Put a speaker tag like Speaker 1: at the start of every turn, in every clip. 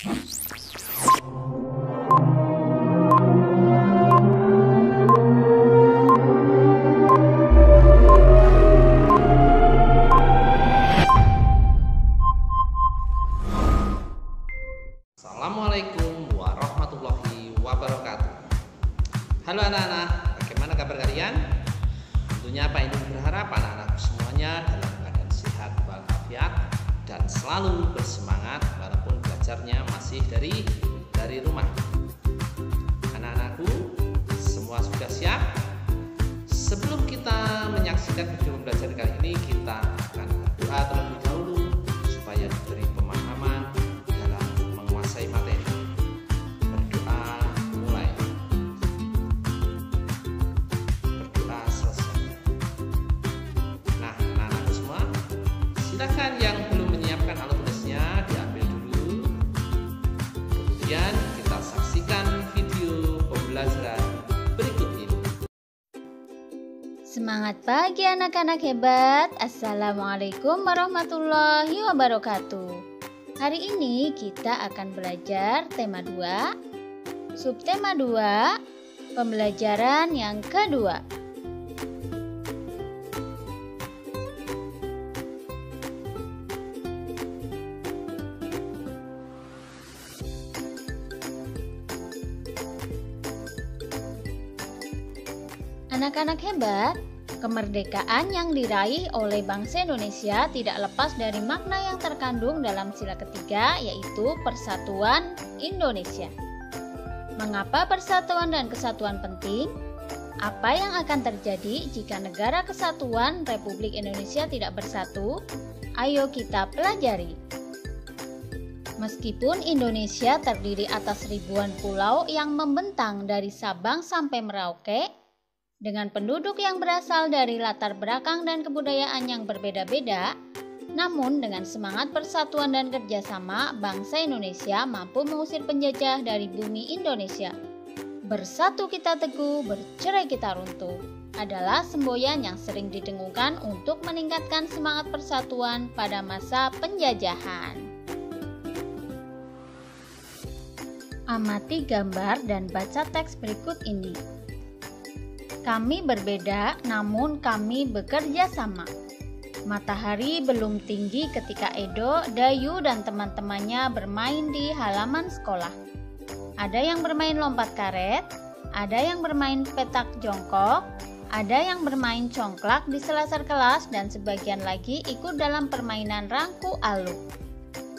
Speaker 1: Assalamualaikum warahmatullahi wabarakatuh. Halo anak-anak, bagaimana kabar kalian? Tentunya Pak Indung berharap anak-anak semuanya dalam keadaan sehat walafiat dan selalu bersemangat walaupun belajarnya masih dari rumah. Anak-anakku, semua sudah siap? Sebelum kita menyaksikan video pembelajaran kali ini, kita akan berdoa terlebih dahulu supaya diberi pemahaman dalam menguasai materi. Berdoa mulai. Berdoa selesai. Nah, anak-anakku semua, silakan yang belum menyiapkan alat tulisnya diambil dulu. Kemudian kita saksikan video pembelajaran berikut ini.
Speaker 2: Semangat pagi anak-anak hebat. Assalamualaikum warahmatullahi wabarakatuh. Hari ini kita akan belajar tema 2, subtema 2, pembelajaran yang kedua. Anak-anak hebat, kemerdekaan yang diraih oleh bangsa Indonesia tidak lepas dari makna yang terkandung dalam sila ketiga, yaitu Persatuan Indonesia. Mengapa persatuan dan kesatuan penting? Apa yang akan terjadi jika negara kesatuan Republik Indonesia tidak bersatu? Ayo kita pelajari. Meskipun Indonesia terdiri atas ribuan pulau yang membentang dari Sabang sampai Merauke, dengan penduduk yang berasal dari latar belakang dan kebudayaan yang berbeda-beda, namun dengan semangat persatuan dan kerjasama, bangsa Indonesia mampu mengusir penjajah dari bumi Indonesia. Bersatu kita teguh, bercerai kita runtuh adalah semboyan yang sering didengungkan untuk meningkatkan semangat persatuan pada masa penjajahan. Amati gambar dan baca teks berikut ini. Kami berbeda, namun kami bekerja sama. Matahari belum tinggi ketika Edo, Dayu, dan teman-temannya bermain di halaman sekolah. Ada yang bermain lompat karet, ada yang bermain petak jongkok, ada yang bermain congklak di selasar kelas, dan sebagian lagi ikut dalam permainan rangku alu.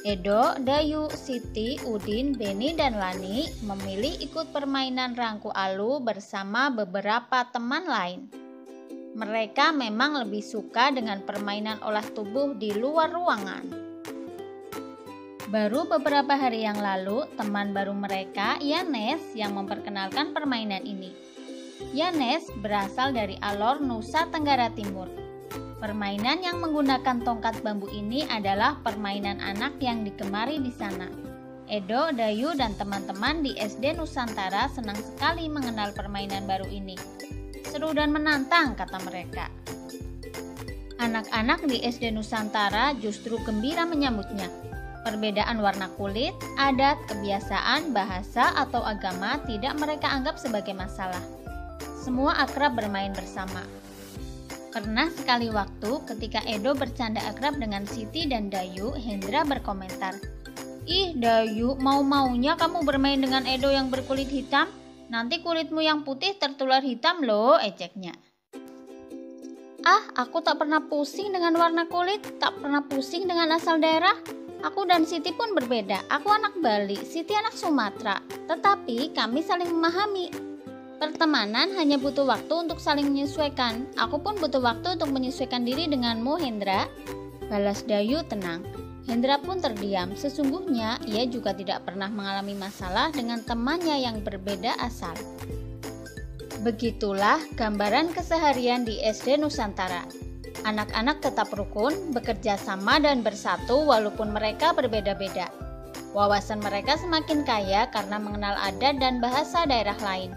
Speaker 2: Edo, Dayu, Siti, Udin, Beni, dan Lani memilih ikut permainan rangku alu bersama beberapa teman lain. Mereka memang lebih suka dengan permainan olah tubuh di luar ruangan. Baru beberapa hari yang lalu, teman baru mereka, Yanes, yang memperkenalkan permainan ini. Yanes berasal dari Alor, Nusa Tenggara Timur. Permainan yang menggunakan tongkat bambu ini adalah permainan anak yang digemari di sana. Edo, Dayu, dan teman-teman di SD Nusantara senang sekali mengenal permainan baru ini. Seru dan menantang, kata mereka. Anak-anak di SD Nusantara justru gembira menyambutnya. Perbedaan warna kulit, adat, kebiasaan, bahasa, atau agama tidak mereka anggap sebagai masalah. Semua akrab bermain bersama. Pernah sekali waktu ketika Edo bercanda akrab dengan Siti dan Dayu, Hendra berkomentar, "Ih Dayu, mau-maunya kamu bermain dengan Edo yang berkulit hitam? Nanti kulitmu yang putih tertular hitam loh," ejeknya. "Ah, aku tak pernah pusing dengan warna kulit, tak pernah pusing dengan asal daerah. Aku dan Siti pun berbeda, aku anak Bali, Siti anak Sumatera, tetapi kami saling memahami. Pertemanan hanya butuh waktu untuk saling menyesuaikan. Aku pun butuh waktu untuk menyesuaikan diri denganmu, Hendra," balas Dayu tenang. Hendra pun terdiam. Sesungguhnya ia juga tidak pernah mengalami masalah dengan temannya yang berbeda asal. Begitulah gambaran keseharian di SD Nusantara. Anak-anak tetap rukun, bekerja sama dan bersatu walaupun mereka berbeda-beda. Wawasan mereka semakin kaya karena mengenal adat dan bahasa daerah lain.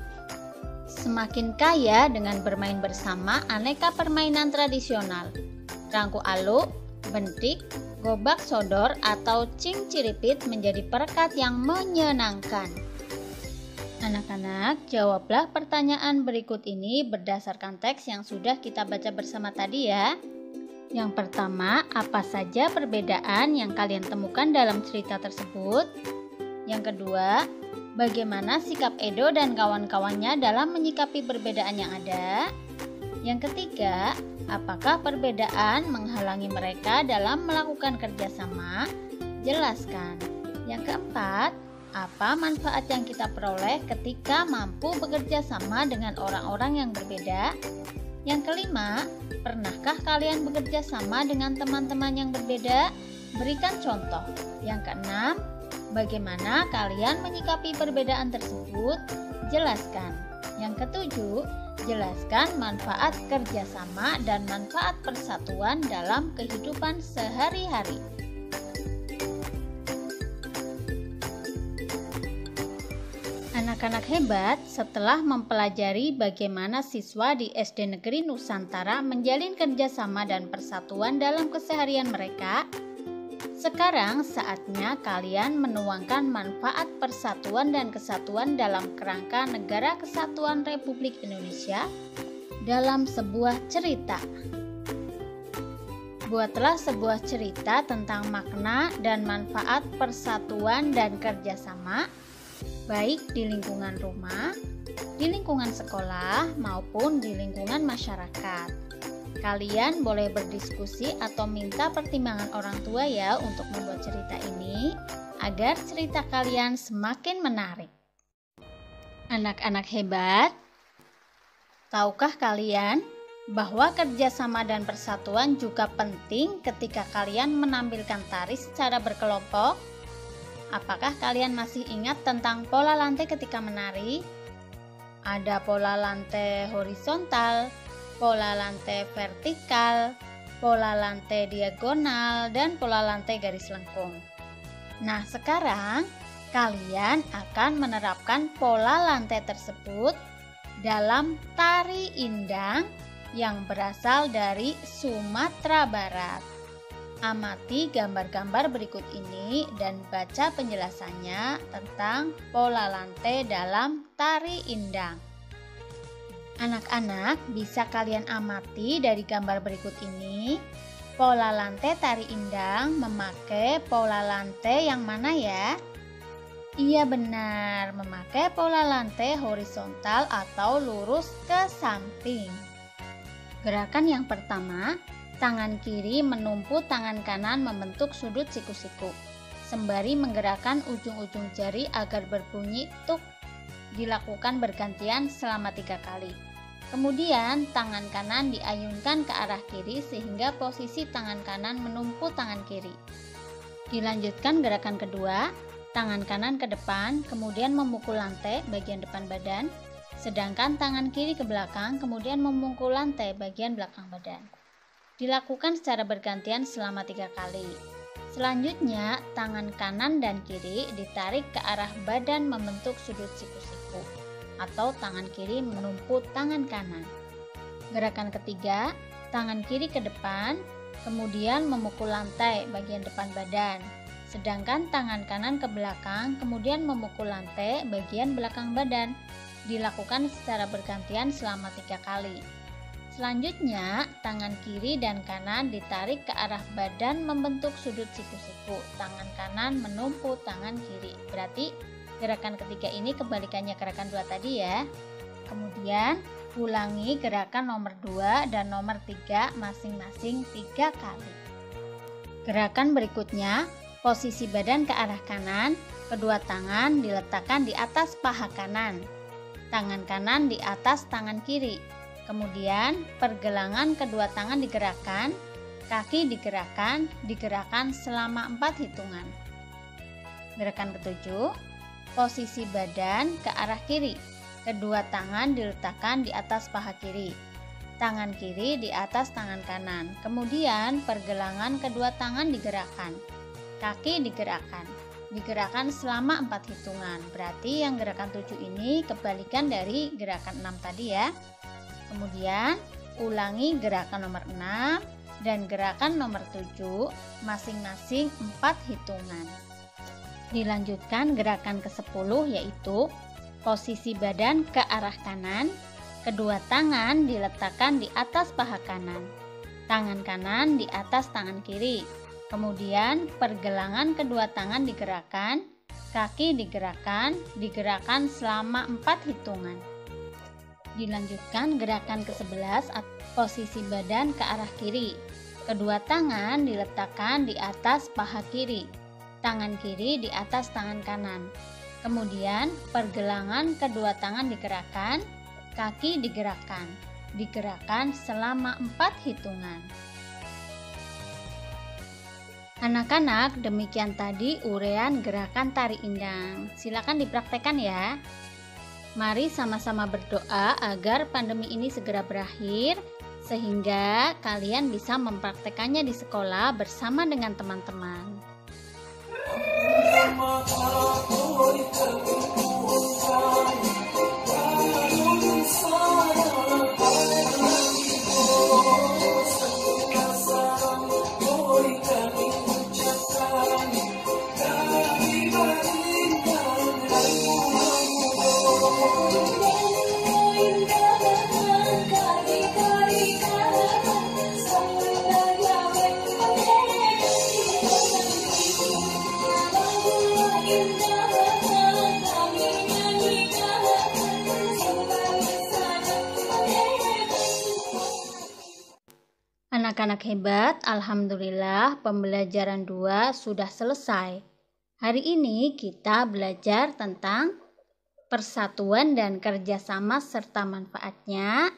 Speaker 2: Semakin kaya dengan bermain bersama aneka permainan tradisional. Rangku alu, bentik, gobak sodor atau cingciripit menjadi perekat yang menyenangkan. Anak-anak, jawablah pertanyaan berikut ini berdasarkan teks yang sudah kita baca bersama tadi ya. Yang pertama, apa saja perbedaan yang kalian temukan dalam cerita tersebut? Yang kedua, bagaimana sikap Edo dan kawan-kawannya dalam menyikapi perbedaan yang ada? Yang ketiga, apakah perbedaan menghalangi mereka dalam melakukan kerjasama? Jelaskan. Yang keempat, apa manfaat yang kita peroleh ketika mampu bekerja sama dengan orang-orang yang berbeda? Yang kelima, pernahkah kalian bekerja sama dengan teman-teman yang berbeda? Berikan contoh. Yang keenam, bagaimana kalian menyikapi perbedaan tersebut? Jelaskan. Yang ketujuh, jelaskan manfaat kerjasama dan manfaat persatuan dalam kehidupan sehari-hari. Anak-anak hebat, setelah mempelajari bagaimana siswa di SD Negeri Nusantara menjalin kerjasama dan persatuan dalam keseharian mereka, sekarang saatnya kalian menuangkan manfaat persatuan dan kesatuan dalam kerangka Negara Kesatuan Republik Indonesia dalam sebuah cerita. Buatlah sebuah cerita tentang makna dan manfaat persatuan dan kerjasama, baik di lingkungan rumah, di lingkungan sekolah, maupun di lingkungan masyarakat. Kalian boleh berdiskusi atau minta pertimbangan orang tua ya untuk membuat cerita ini, agar cerita kalian semakin menarik. Anak-anak hebat, tahukah kalian bahwa kerjasama dan persatuan juga penting ketika kalian menampilkan tari secara berkelompok? Apakah kalian masih ingat tentang pola lantai ketika menari? Ada pola lantai horizontal, pola lantai vertikal, pola lantai diagonal, dan pola lantai garis lengkung. Nah, sekarang kalian akan menerapkan pola lantai tersebut dalam tari indang yang berasal dari Sumatera Barat. Amati gambar-gambar berikut ini dan baca penjelasannya tentang pola lantai dalam tari indang. Anak-anak, bisa kalian amati dari gambar berikut ini, pola lantai tari indang memakai pola lantai yang mana ya? Iya benar, memakai pola lantai horizontal atau lurus ke samping. Gerakan yang pertama, tangan kiri menumpu tangan kanan membentuk sudut siku-siku, sembari menggerakkan ujung-ujung jari agar berbunyi tuk. Dilakukan bergantian selama 3 kali. Kemudian tangan kanan diayunkan ke arah kiri sehingga posisi tangan kanan menumpu tangan kiri. Dilanjutkan gerakan kedua, tangan kanan ke depan, kemudian memukul lantai bagian depan badan, sedangkan tangan kiri ke belakang, kemudian memukul lantai bagian belakang badan. Dilakukan secara bergantian selama 3 kali. Selanjutnya, tangan kanan dan kiri ditarik ke arah badan membentuk sudut siku-siku, atau tangan kiri menumpu tangan kanan. Gerakan ketiga, tangan kiri ke depan, kemudian memukul lantai bagian depan badan, sedangkan tangan kanan ke belakang, kemudian memukul lantai bagian belakang badan. Dilakukan secara bergantian selama 3 kali. Selanjutnya, tangan kiri dan kanan ditarik ke arah badan membentuk sudut siku-siku. Tangan kanan menumpu tangan kiri. Berarti gerakan ketiga ini kebalikannya gerakan 2 tadi ya. Kemudian, ulangi gerakan nomor 2 dan nomor 3 masing-masing 3 kali. Gerakan berikutnya, posisi badan ke arah kanan, kedua tangan diletakkan di atas paha kanan. Tangan kanan di atas tangan kiri. Kemudian pergelangan kedua tangan digerakkan, kaki digerakkan selama 4 hitungan. Gerakan ketujuh, posisi badan ke arah kiri. Kedua tangan diletakkan di atas paha kiri. Tangan kiri di atas tangan kanan. Kemudian pergelangan kedua tangan digerakkan, kaki digerakkan selama 4 hitungan. Berarti yang gerakan 7 ini kebalikan dari gerakan 6 tadi ya. Kemudian ulangi gerakan nomor 6 dan gerakan nomor 7 masing-masing 4 hitungan. Dilanjutkan gerakan ke-10 yaitu posisi badan ke arah kanan, kedua tangan diletakkan di atas paha kanan, tangan kanan di atas tangan kiri. Kemudian pergelangan kedua tangan digerakkan, kaki digerakkan selama 4 hitungan. Dilanjutkan gerakan ke-11 posisi badan ke arah kiri. Kedua tangan diletakkan di atas paha kiri, tangan kiri di atas tangan kanan. Kemudian pergelangan kedua tangan digerakkan, kaki digerakkan selama 4 hitungan. Anak-anak, demikian tadi uraian gerakan tari indang. Silakan dipraktekkan ya. Mari sama-sama berdoa agar pandemi ini segera berakhir, sehingga kalian bisa mempraktekannya di sekolah bersama dengan teman-teman. Anak-anak hebat, alhamdulillah pembelajaran 2 sudah selesai. Hari ini kita belajar tentang persatuan dan kerjasama serta manfaatnya.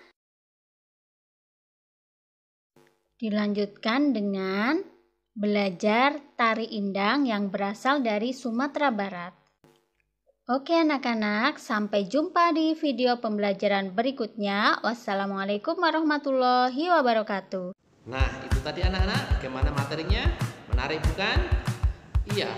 Speaker 2: Dilanjutkan dengan belajar tari indang yang berasal dari Sumatera Barat. Oke anak-anak, sampai jumpa di video pembelajaran berikutnya. Wassalamualaikum warahmatullahi wabarakatuh.
Speaker 1: Nah, itu tadi anak-anak, bagaimana materinya? Menarik bukan? Iya.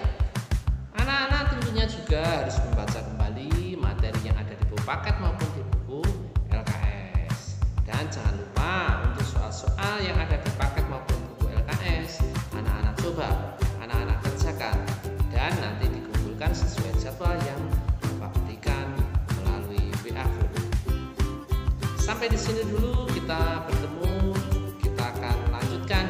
Speaker 1: Anak-anak tentunya juga harus membaca kembali materi yang ada di buku paket maupun di buku LKS. Dan jangan lupa untuk soal-soal yang ada di paket maupun buku LKS, anak-anak coba, anak-anak kerjakan, dan nanti dikumpulkan sesuai jadwal yang Bapak berikan melalui WA Group. Sampai di sini dulu kita bertemu. Kita akan lanjutkan